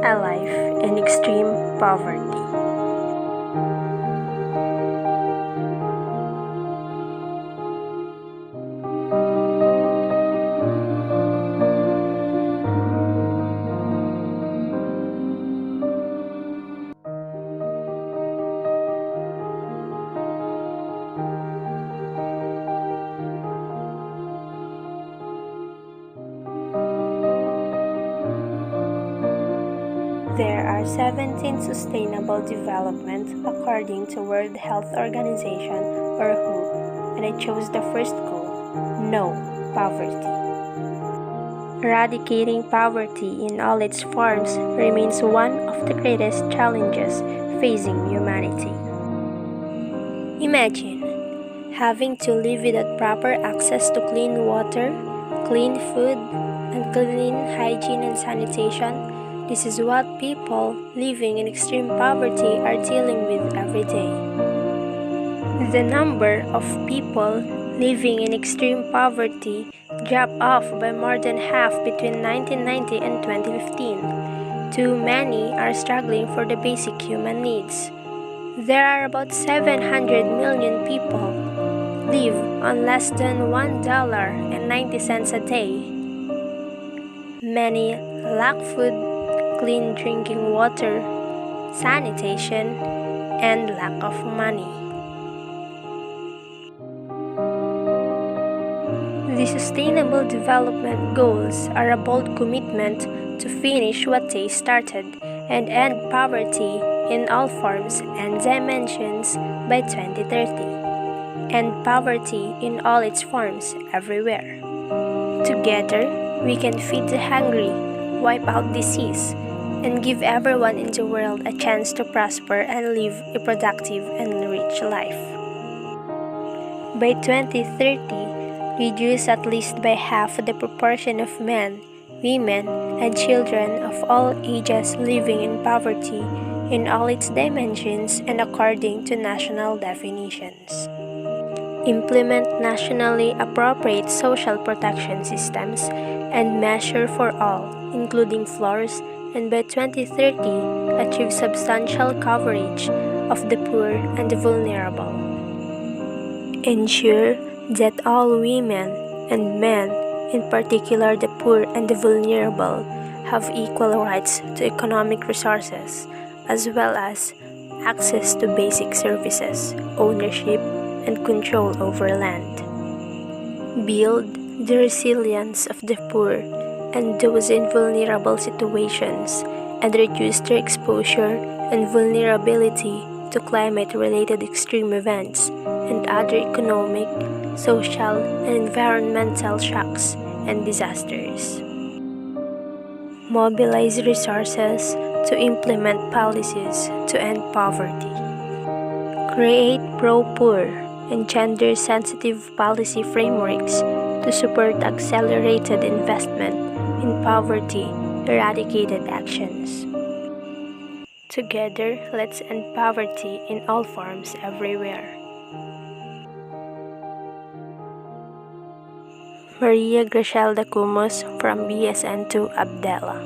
A life in extreme poverty. There are 17 sustainable development according to World Health Organization or WHO, and I chose the first goal: no poverty. Eradicating poverty in all its forms remains one of the greatest challenges facing humanity. Imagine having to live without proper access to clean water, clean food, and clean hygiene and sanitation. This is what people living in extreme poverty are dealing with every day. The number of people living in extreme poverty dropped off by more than half between 1990 and 2015. Too many are struggling for the basic human needs. There are about 700 million people live on less than $1.90 a day. Many lack food, clean drinking water, sanitation, and lack of money. The Sustainable Development Goals are a bold commitment to finish what they started and end poverty in all forms and dimensions by 2030, and poverty in all its forms everywhere. Together, we can feed the hungry, wipe out disease, and give everyone in the world a chance to prosper and live a productive and rich life. By 2030, reduce at least by half the proportion of men, women, and children of all ages living in poverty in all its dimensions and according to national definitions. Implement nationally appropriate social protection systems and measure for all, including floors, and by 2030, achieve substantial coverage of the poor and the vulnerable. Ensure that all women and men, in particular the poor and the vulnerable, have equal rights to economic resources, as well as access to basic services, ownership, and control over land. Build the resilience of the poor and those in vulnerable situations, and reduce their exposure and vulnerability to climate-related extreme events and other economic, social, and environmental shocks and disasters. Mobilize resources to implement policies to end poverty. Create pro-poor and gender-sensitive policy frameworks to support accelerated investment in poverty-eradicated actions. Together, let's end poverty in all forms everywhere. Maria Ghrazel Dacumos from BSN to Abdella.